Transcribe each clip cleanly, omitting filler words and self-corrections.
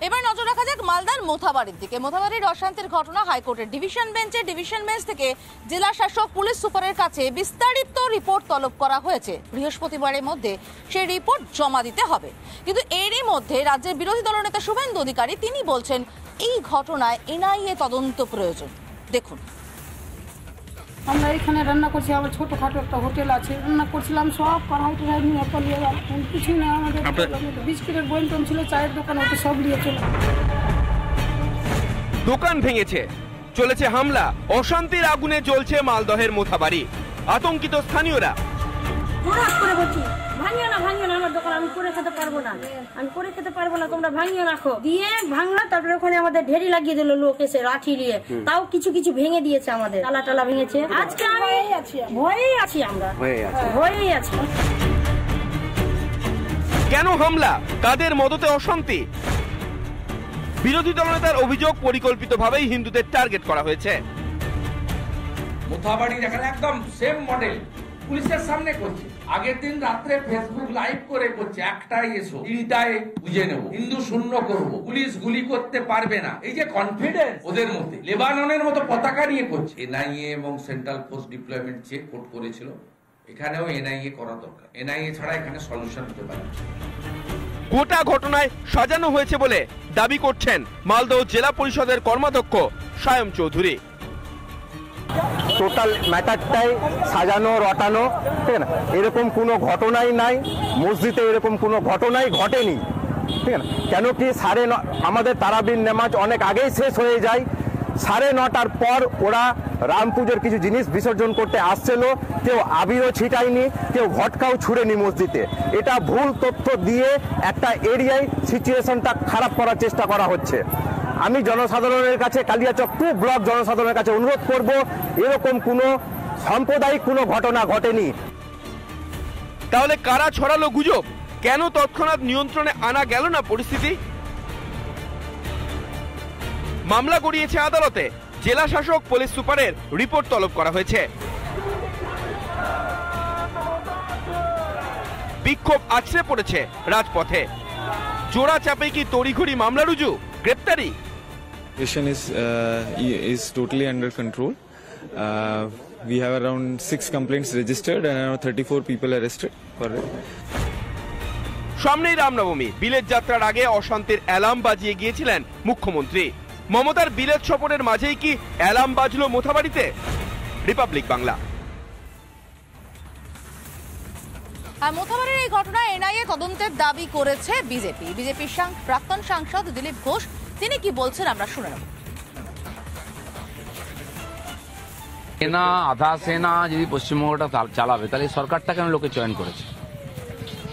এবার নজর রাখা যাক মালদার মোথাবাড়ির দিকে। মোথাবাড়ির অশান্তির ঘটনা হাইকোর্টের ডিভিশন বেঞ্চ থেকে জেলা শাসক পুলিশ সুপারের কাছে বিস্তারিত রিপোর্ট তলব করা হয়েছে। বৃহস্পতিবারের মধ্যে সেই রিপোর্ট জমা দিতে হবে। কিন্তু এরই মধ্যে রাজ্যের বিরোধী দলনেতা শুভেন্দু অধিকারী তিনি বলছেন এই ঘটনায় এনআইএ তদন্ত প্রয়োজন। দেখুন, আমরা এখানে রান্না করছি, আমার ছোটখাটো একটা হোটেল আছে, রান্না করছিলাম, সব কড়াই টড়াই নিয়ে পালিয়ে গেল, কিছু না। আমাদের বিস্কুটের বইনটন ছিল, চায়ের দোকান, ওটা সব নিয়ে চলে। দোকান ভেঙেছে, চলেছে হামলা, অশান্তির আগুনে জ্বলছে মালদহের মোথাবাড়ি। আতঙ্কিত স্থানীয়রা। ভাঙিয়ে না, আমার দোকান আমি করে খেতে পারবো না, তোমরা ভাঙিয়ে রাখো। দিয়ে ভাঙলা, তারপরে ওখানে আমাদের ঢেরি লাগিয়ে দিল লোক এসে লাঠি দিয়ে, তাও কিছু ভেঙে দিয়েছে, আমাদের টালা ভেঙেছে। আজকে আমি ভয়েই আছি, আমরা ভয়েই আছি। কেন হামলা? কাদের মদতে অশান্তি? বিরোধী দলনেতার অভিযোগ পরিকল্পিতভাবেই হিন্দুদের টার্গেট করা হয়েছে। মোথাবাড়ির এখানে একদম সেম মডেল পুলিশের সামনে করছে। আগের দিন রাত্রে ফেসবুক লাইভ করে করছে, একটাই এসো, 3টায় বুঝে নেব, হিন্দু শূন্য করব, পুলিশ গুলি করতে পারবে না। এই যে কনফিডেন্স ওদের মধ্যে, লেবাননের মতো পতাকা নিয়ে করছে। এনআইএ এবং central force deployment check court করেছিল, এখানেও এনআইএ করা দরকার। এনআইএ ছাড়া এখানে সলিউশন হতে পারে। গোটা ঘটনায় সাজানো হয়েছে বলে দাবি করছেন মালদহ জেলা পরিষদের কর্মাধ্যক্ষ সায়ম চৌধুরী। টোটাল ম্যাটারটাই সাজানো রটানো, ঠিক না? এরকম কোনো ঘটনাই নাই, মসজিদে এরকম কোনো ঘটনাই ঘটেনি, ঠিক না? কেন কি আমাদের তারাবির নামাজ অনেক আগেই শেষ হয়ে যায়। 9:30টার পর ওরা রাম পুজোর কিছু জিনিস বিসর্জন করতে আসছিল, কেউ আবিরও ছিটায়নি, কেউ ঘটকাও ছুড়েনি মসজিদে। এটা ভুল তথ্য দিয়ে একটা এরিয়ায় সিচুয়েশনটা খারাপ করার চেষ্টা করা হচ্ছে। আমি জনসাধারণের কাছে, কালিয়াচক 2 ব্লক জনসাধারণের কাছে অনুরোধ করব, এরকম কোনো সাম্প্রদায়িক কোনো ঘটনা ঘটেনি। তাহলে কারা ছড়ালো গুজব? কেন তৎক্ষণাৎ নিয়ন্ত্রণে আনা গেল না পরিস্থিতি? মামলা গড়িয়েছে আদালতে, জেলা শাসক পুলিশ সুপারের রিপোর্ট তলব করা হয়েছে। বিক্ষোভ আছড়ে পড়েছে রাজপথে। জোড়া চাপে কি তড়িঘড়ি মামলা রুজু, গ্রেপ্তারি? Is totally under control. We have around 6 complaints registered and around 34 people arrested for it. সামনেই রামনবমী, বিলেত যাত্রার আগে অশান্তির অ্যালার্ম বাজিয়ে গিয়েছিলেন মুখ্যমন্ত্রী। মমতার বিলেত সফরের মাঝেই কি অ্যালার্ম বাজলো মোথাবাড়িতে? রিপাবলিক বাংলা। মোথাবাড়ির এই ঘটনায় এনআইএ তদন্তের দাবি করেছে বিজেপির প্রাক্তন সাংসদ দিলীপ ঘোষ। তিনি কি বলছেন আমরা শুনে নেব। সেনা, আধা সেনা যদি পশ্চিমবঙ্গটা চালাবে, তাহলে সরকারটা কেন লোকে চয়ন করেছে?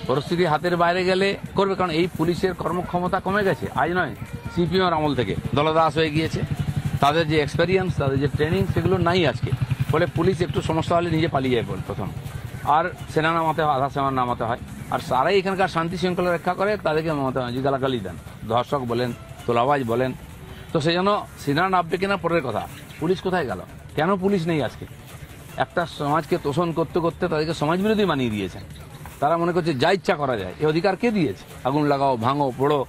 পরিস্থিতি হাতের বাইরে গেলে করবে, কারণ এই পুলিশের কর্মক্ষমতা কমে গেছে। আজ নয়, সিপিএম আমল থেকে দলদাস হয়ে গিয়েছে। তাদের যে এক্সপেরিয়েন্স, তাদের যে ট্রেনিং, সেগুলো নাই আজকে। ফলে পুলিশ একটু সমস্যা হলে নিজে পালিয়ে যায় প্রথম, আর সেনা নামাতে হয়, আধা সেনা নামাতে হয়। আর সারাই এখানকার শান্তি শৃঙ্খলা রক্ষা করে, তাদেরকে নামাতে হয়। যে গালাগালি দেন, ধর্ষক বলেন, তোলাবাজ বলেন, তো সেই জন্য সেনা নামবে কিনা পরের কথা। পুলিশ কোথায় গেল? কেন পুলিশ নেই আজকে? একটা সমাজকে তোষণ করতে করতে তাদেরকে সমাজবিরোধী বানিয়ে দিয়েছেন। তারা মনে করছে যা ইচ্ছা করা যায়। এই অধিকার কে দিয়েছে? আগুন লাগাও, ভাঙো, পোড়ো।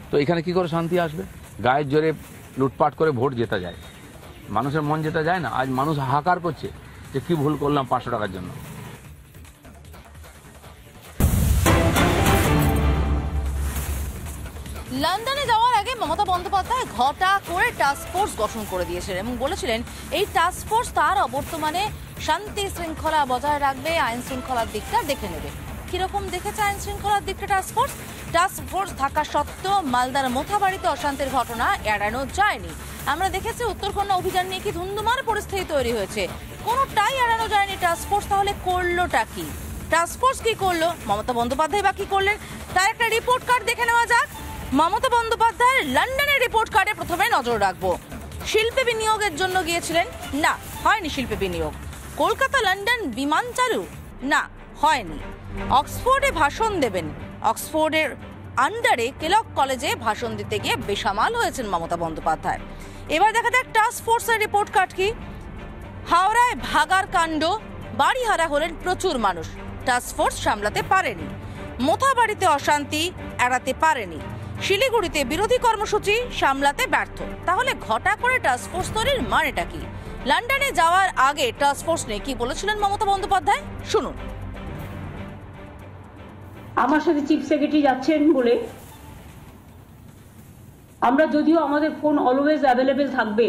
তো এখানে কি করে শান্তি আসবে? গায়ের জোরে লুটপাট করে ভোট জেতা যায়, মানুষের মন জেতা যায় না। আজ মানুষ হাহাকার করছে যে কি ভুল করলাম 500 টাকার জন্য। লন্ডনে যাওয়ার আগে মমতা বন্দ্যোপাধ্যায় ঘটা করে টাস্ক ফোর্স গঠন করে দিয়েছিলেন এবং বলেছিলেন এই টাস্ক ফোর্স তার অবর্তমানে শান্তি শৃঙ্খলা বজায় রাখবে, আইন শৃঙ্খলার দিকটা দেখে নেবে। কিরকম দেখেছে আইন শৃঙ্খলার দিকটা টাস্ক ফোর্স থাকা সত্ত্বেও মালদার মোথাবাড়িতে অশান্তির ঘটনা এড়ানো যায়নি। আমরা দেখেছি উত্তরকন্যা অভিযান নিয়ে কি ধুন্ধুমার পরিস্থিতি তৈরি হয়েছে, কোনোটাই এড়ানো যায়নি টাস্ক ফোর্স। তাহলে করলোটা কি? টাস্ক ফোর্স কি করলো, মমতা বন্দ্যোপাধ্যায় বা কি করলেন, তার একটা রিপোর্ট কার্ড দেখে নেওয়া যাক। মমতা বন্দ্যোপাধ্যায়ের লন্ডনের রিপোর্ট কার্ডে প্রথমে নজর রাখবো। শিল্পে বিনিয়োগের জন্য গিয়েছিলেন? না, হয়নি শিল্পে বিনিয়োগ। কলকাতা লন্ডন বিমান চালু? না, হয়নি। অক্সফোর্ডে ভাষণ দেবেন, অক্সফোর্ডের আন্ডারে কেলক কলেজে ভাষণ দিতে গিয়ে বেসামাল হয়েছেন মমতা বন্দ্যোপাধ্যায়। এবার দেখা যাক টাস্ক ফোর্সের রিপোর্ট কার্ড কি। হাওড়ায় ভাগার কাণ্ড, বাড়িহারা হলেন প্রচুর মানুষ, টাস্ক ফোর্স সামলাতে পারেনি। মোথাবাড়িতে অশান্তি এড়াতে পারেনি। শিলিগুড়িতে বিরোধী কর্মসূচি সামলাতে ব্যর্থ, তাহলে ঘটা করে টাস্কফোর্স তৈরির মানেটা কি? লন্ডনে যাওয়ার আগে টাস্কফোর্স নিয়ে কি বলেছিলেন মমতা বন্দ্যোপাধ্যায়, শুনুন। আমার সাথে চিফ সেক্রেটারি যাচ্ছেন বলে আমরা, যদিও আমাদের ফোন অলওয়েজ অ্যাভেলেবেল থাকবে,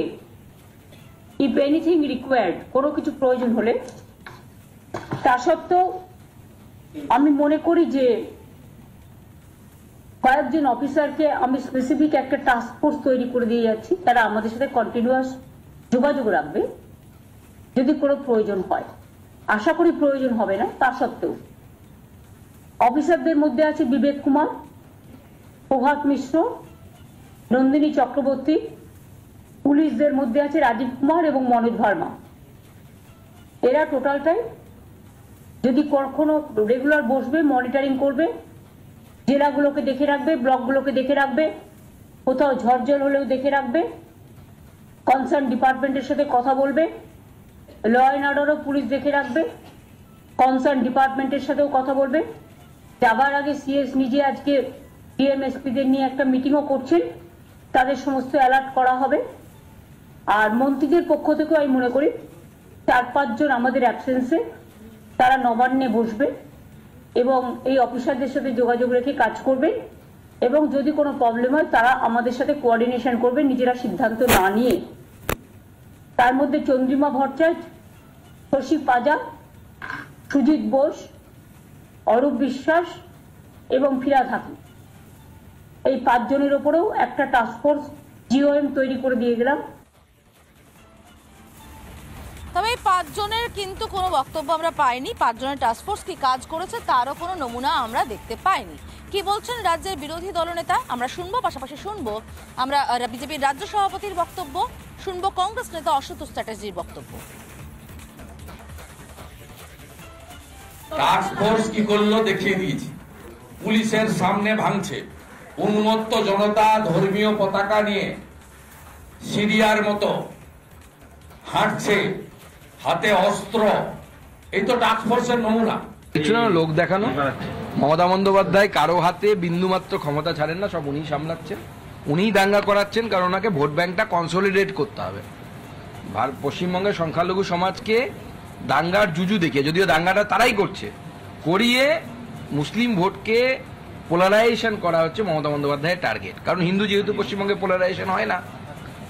ইফ এনিথিং রিকোয়ার্ড, কোনো কিছু প্রয়োজন হলে, তা সত্ত্বেও আমি মনে করি যে কয়েকজন অফিসারকে আমি স্পেসিফিক একটা টাস্ক ফোর্স তৈরি করে দিয়ে যাচ্ছি, তারা আমাদের সাথে কন্টিনিউয়াস যোগাযোগ রাখবে যদি কোনো প্রয়োজন হয়। আশা করি প্রয়োজন হবে না। তা সত্ত্বেও অফিসারদের মধ্যে আছে বিবেক কুমার, প্রভাত মিশ্র, নন্দিনী চক্রবর্তী, পুলিশদের মধ্যে আছে রাজীব কুমার এবং মনোজ ভার্মা। এরা টোটালটাই যদি কখনো রেগুলার বসবে, মনিটরিং করবে, জেলাগুলোকে দেখে রাখবে, ব্লকগুলোকে দেখে রাখবে, কোথাও ঝড়জল হলেও দেখে রাখবে, কনসার্ন ডিপার্টমেন্টের সাথে কথা বলবে, ল অ্যান্ড অর্ডারও পুলিশ দেখে রাখবে, কনসার্ন ডিপার্টমেন্টের সাথেও কথা বলবে। যাবার আগে সিএস নিজে আজকে ডিএমএসপিদের নিয়ে একটা মিটিংও করছেন, তাদের সমস্ত অ্যালার্ট করা হবে। আর মন্ত্রীদের পক্ষ থেকেও আমি মনে করি 4-5 জন আমাদের অ্যাবসেন্সে তারা নবান্নে বসবে এবং এই অফিসারদের সাথে যোগাযোগ রেখে কাজ করবে, এবং যদি কোনো প্রবলেম হয় তারা আমাদের সাথে কোঅর্ডিনেশন করবে, নিজেরা সিদ্ধান্ত না নিয়ে। তার মধ্যে চন্দ্রিমা ভট্টাচার্য, শশী পাজা, সুজিত বোস, অরূপ বিশ্বাস এবং ফিরাদ হাকিম, এই 5 জনের ওপরেও একটা টাস্কফোর্স জিওএম তৈরি করে দিয়ে গেলাম। তবে এই 5 জনের কিন্তু কোনো বক্তব্য আমরা পাইনি। 5 জনের টাস্কফোর্স কি কাজ করেছে তারও কোনো নমুনা আমরা দেখতে পাইনি। কি বলছেন রাজ্যের বিরোধী দলনেতা আমরা শুনবো, পাশাপাশি শুনবো আমরা বিজেপির রাজ্য সভাপতির বক্তব্য, শুনবো কংগ্রেস নেতা অসন্তোষ চ্যাটার্জির বক্তব্য। টাস্কফোর্স কি করলো দেখিয়ে দিয়েছি। পুলিশের সামনে ভাঙছে, উন্মত্ত জনতা ধর্মীয় পতাকা নিয়ে সিরিয়ার মতো হাঁটছে, হাতে অস্ত্র। এই তো টাস্কফোর্সের নমুনা। কিছু না, লোক দেখানো। মমতা বন্দ্যোপাধ্যায় কারো হাতে বিন্দুমাত্র ক্ষমতা ছাড়েন না, সব উনিই সামলাচ্ছেন, উনিই দাঙ্গা করাচ্ছেন, কারণ ওনাকে ভোট ব্যাংকটা কনসলিডেট করতে হবে। পশ্চিমবঙ্গের সংখ্যালঘু সমাজকে দাঙ্গার জুজু দেখে, যদিও দাঙ্গাটা তারাই করছে, করিয়ে মুসলিম ভোটকে পোলারাইজেশন করা হচ্ছে মমতা বন্দ্যোপাধ্যায়ের টার্গেট। কারণ হিন্দু যেহেতু পশ্চিমবঙ্গে পোলারাইজেশন হয় না,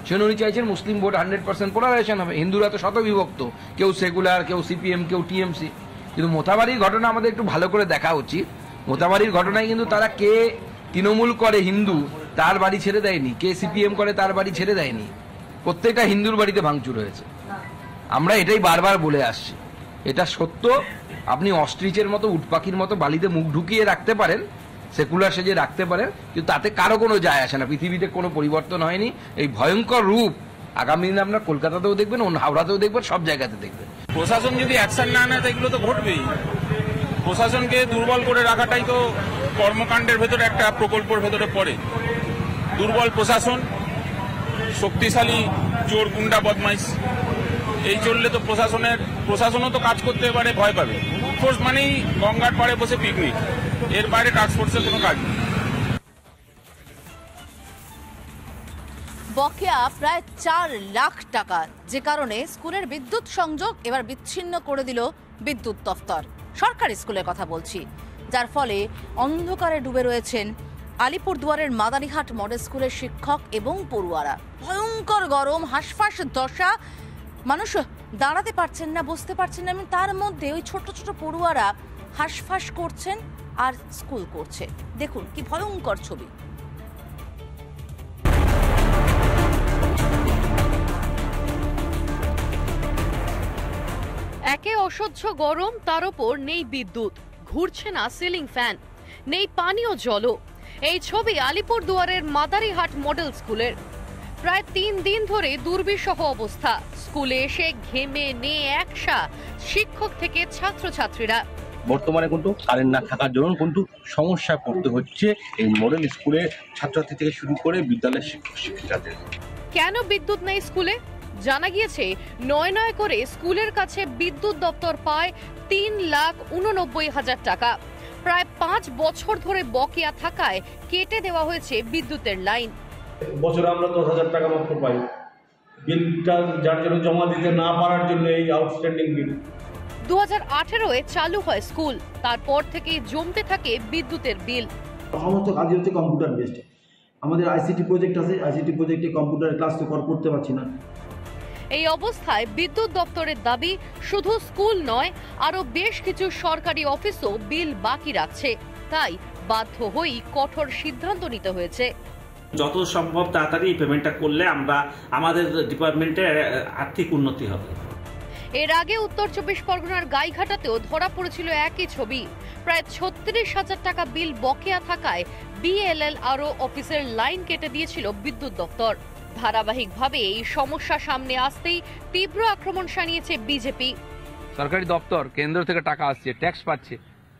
সেজন্য উনি চাইছেন মুসলিম ভোট 100% পোলারাইজেশন হবে। হিন্দুরা তো শত বিভক্ত, কেউ সেকুলার, কেউ সিপিএম, কেউ টিএমসি। কিন্তু মোথাবাড়ির ঘটনা আমাদের একটু ভালো করে দেখা উচিত। মোথাবাড়ির ঘটনায় কিন্তু তারা কে তৃণমূল করে হিন্দু তার বাড়ি ছেড়ে দেয়নি, কে সিপিএম করে তার বাড়ি ছেড়ে দেয়নি, প্রত্যেকটা হিন্দুর বাড়িতে ভাঙচুর হয়েছে। আমরা এটাই বারবার বলে আসছি, এটা সত্য। আপনি অস্ট্রিচের মতো, উটপাখির মতো বালিতে মুখ ঢুকিয়ে রাখতে পারেন, সেকুলার সেজে রাখতে পারেন, কিন্তু তাতে কারো কোনো যায় আসে না। পৃথিবীতে কোনো পরিবর্তন হয়নি। এই ভয়ঙ্কর রূপ আগামী দিনে আপনার কলকাতাতেও দেখবেন, হাওড়াতেও দেখবেন, সব জায়গাতে দেখবেন। প্রশাসন যদি অ্যাকশন না নেয় এগুলো তো ঘটবেই। প্রশাসনকে দুর্বল করে রাখাটাই তো কর্মকাণ্ডের ভেতরে একটা প্রকল্পের ভেতরে পড়ে। দুর্বল প্রশাসন, শক্তিশালী চোর গুন্ডা বদমাইশ, এই চললে তো প্রশাসনও তো কাজ করতে পারে, ভয় পাবে। ফোর্স মানেই গঙ্গার পাড়ে বসে পিকনিক, এর বাইরে টাস্কফোর্সের কোনো কাজ নেই। বকেয়া প্রায় 4 লাখ টাকা, যে কারণে স্কুলের বিদ্যুৎ সংযোগ এবার বিচ্ছিন্ন করে দিল বিদ্যুৎ দফতর। সরকারি স্কুলের কথা বলছি, যার ফলে অন্ধকারে ডুবে রয়েছেন আলিপুরদুয়ারের মাদারিহাট মডেল স্কুলের শিক্ষক এবং পড়ুয়ারা। ভয়ঙ্কর গরম, হাঁসফাঁস দশা, মানুষ দাঁড়াতে পারছেন না, বসতে পারছেন না। তার মধ্যে ওই ছোট ছোট পড়ুয়ারা হাঁসফাঁস করছেন আর স্কুল করছে। দেখুন কি ভয়ঙ্কর ছবি। একে অসহ্য গরম, তার উপর নেই বিদ্যুৎ, ঘুরছে না সিলিং ফ্যান, নেই পানীয় জলও। এই ছবি আলিপুরদুয়ারের মাদারিহাট মডেল স্কুলের। প্রায় 3 দিন ধরে দুর্বিষহ অবস্থা। স্কুলে এসে ঘেমে নিয়ে একসা শিক্ষক থেকে ছাত্রছাত্রীরা। বর্তমানে কিন্তু কারেন্ট না থাকার জন্য কিন্তু সমস্যা পড়তে হচ্ছে এই মডেল স্কুলের ছাত্রছাত্রী থেকে শুরু করে বিদ্যালয়ের শিক্ষক শিক্ষিকাদের। কেন বিদ্যুৎ নেই স্কুলে? জানা গিয়েছে 9 করে স্কুলের কাছে বিদ্যুৎ দপ্তর পায় 3,89,000 টাকা। প্রায় 5 বছর ধরে বকেয়া থাকায় কেটে দেওয়া হয়েছে বিদ্যুতের লাইন। বছরে আমরা 10,000 টাকা মাত্র পাই, বিলটা যার জন্য জমা দিতে না পারার জন্য এই আউটস্ট্যান্ডিং বিল। 2018-এ চালু হয় স্কুল, তারপর থেকে জমতে থাকে বিদ্যুতের বিল। সমস্ত কাজ হচ্ছে কম্পিউটার বেসড। আমাদের আইসিটি প্রজেক্ট আছে, আইসিটি প্রজেক্টে কম্পিউটারের ক্লাস তো করতে পারছি না। এই অবস্থায় বিদ্যুৎ দপ্তরের দাবি শুধু স্কুল নয়, আরো বেশ কিছু সরকারি অফিসও বিল বাকি রাখছে। তাই বাধ্য হয়েই কঠোর সিদ্ধান্ত নিতে হয়েছে। যত সম্ভব তাড়াতাড়ি পেমেন্টটা করলে আমাদের ডিপার্টমেন্টের আর্থিক উন্নতি হবে। এর আগে উত্তর 24 পরগনার গাইঘাটাতেও ধরা পড়েছিল একই ছবি। প্রায় 36,000 টাকা বিল বকেয়া থাকায় BLLRO অফিসের লাইন কেটে দিয়েছিল বিদ্যুৎ দপ্তর। ধারাবাহিকভাবে এই সমস্যা সামনে আসতেই তীব্র আক্রমণ শানিয়েছে বিজেপি। সরকারি দপ্তর, কেন্দ্র থেকে টাকা আসছে, ট্যাক্স পাচ্ছে,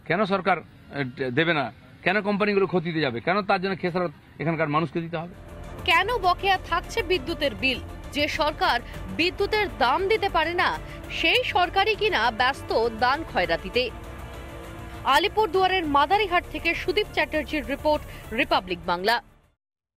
কেন সরকার দেবে না? কেন কোম্পানিগুলো ক্ষতিতে যাবে? কেন তার জন্য খেসারত এখানকার মানুষকে দিতে হবে? কেন বকেয়া থাকছে বিদ্যুতের বিল? যে সরকার বিদ্যুতের দাম দিতে পারে না, সেই সরকারই কিনা ব্যস্ত দান খয়রাতিতে। আলিপুরদুয়ারের মাদারিহাট থেকে সুদীপ চ্যাটার্জির রিপোর্ট, রিপাবলিক বাংলা।